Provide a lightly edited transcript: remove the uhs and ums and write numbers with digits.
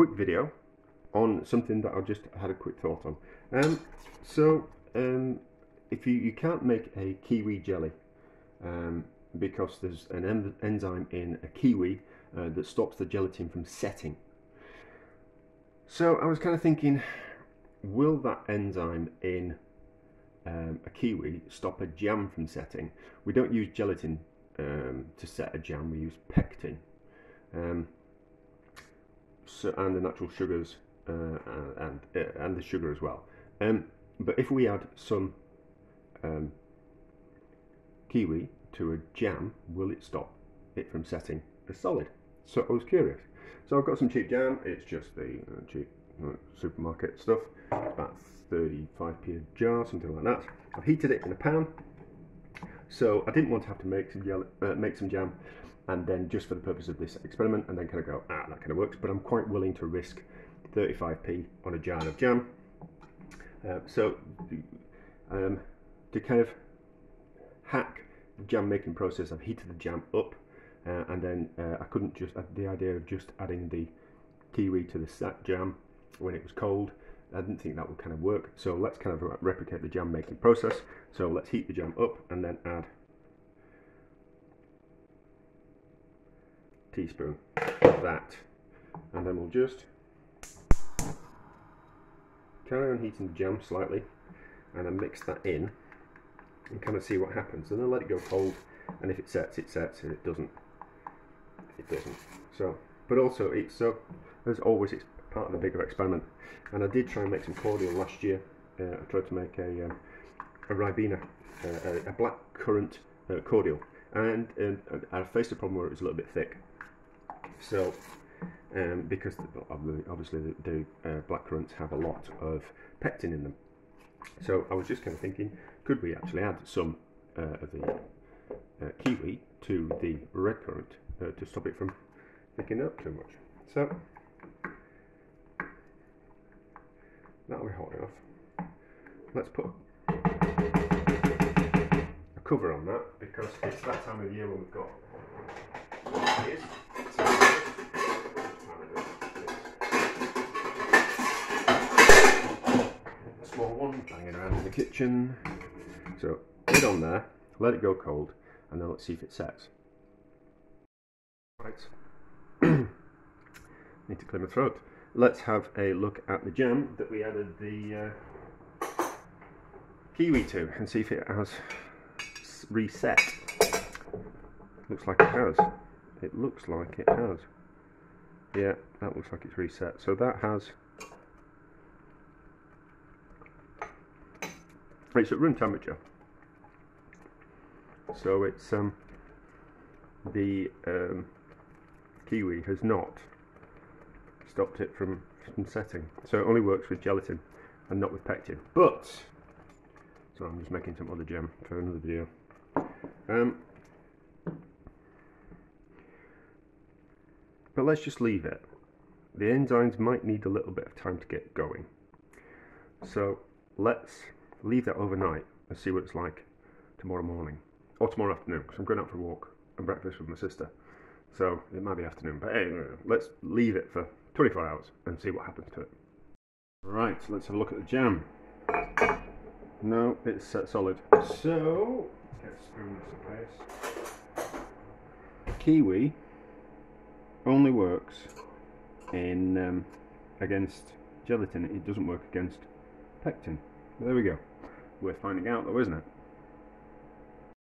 quick video on something that I just had a quick thought on. If you can't make a kiwi jelly because there's an enzyme in a kiwi that stops the gelatin from setting. So I was kind of thinking, will that enzyme in a kiwi stop a jam from setting? We don't use gelatin to set a jam, we use pectin. And the natural sugars and the sugar as well. But if we add some kiwi to a jam, will it stop it from setting as solid? So I was curious. So I've got some cheap jam. It's just the cheap supermarket stuff. It's about 35p a jar, something like that. I've heated it in a pan. So I didn't want to have to make some jam, and then just for the purpose of this experiment, and then kind of go, that kind of works. But I'm quite willing to risk 35p on a jar of jam. To kind of hack the jam making process, I've heated the jam up, and then I couldn't just the idea of just adding the kiwi to the set jam when it was cold. I didn't think that would kind of work. So let's kind of replicate the jam making process. So let's heat the jam up and then add a teaspoon of that, and then we'll just carry on heating the jam slightly, and then mix that in and kind of see what happens, and then let it go cold, and if it sets, it sets, and it doesn't, it doesn't. So, but also it's so, as always, it's part of the bigger experiment. And I did try and make some cordial last year. I tried to make a Ribena, a black currant cordial, and I faced a problem where it was a little bit thick. So because obviously the black currants have a lot of pectin in them. So I was just kind of thinking, could we actually add some of the kiwi to the red currant to stop it from thickening up too much? So that'll be hot enough. Let's put a cover on that, because it's that time of year when we've got it is. Small one, banging around in the kitchen. So put it on there, let it go cold, and then let's see if it sets. Right. Need to clear my throat. Let's have a look at the jam that we added the kiwi to, and see if it has reset. Looks like it has. It looks like it has. Yeah, that looks like it's reset. So that has. It's at room temperature. So it's the kiwi has not stopped it from setting. So it only works with gelatin and not with pectin. But so I'm just making some other jam for another video. But let's just leave it. The enzymes might need a little bit of time to get going. So let's leave that overnight and see what it's like tomorrow morning or tomorrow afternoon, because I'm going out for a walk and breakfast with my sister. So it might be afternoon, but hey, let's leave it for 24 hours and see what happens to it. Right, so let's have a look at the jam. No, it's set solid. So get a spoon in place. Kiwi only works in against gelatin. It doesn't work against pectin. There we go. Worth finding out though, isn't it?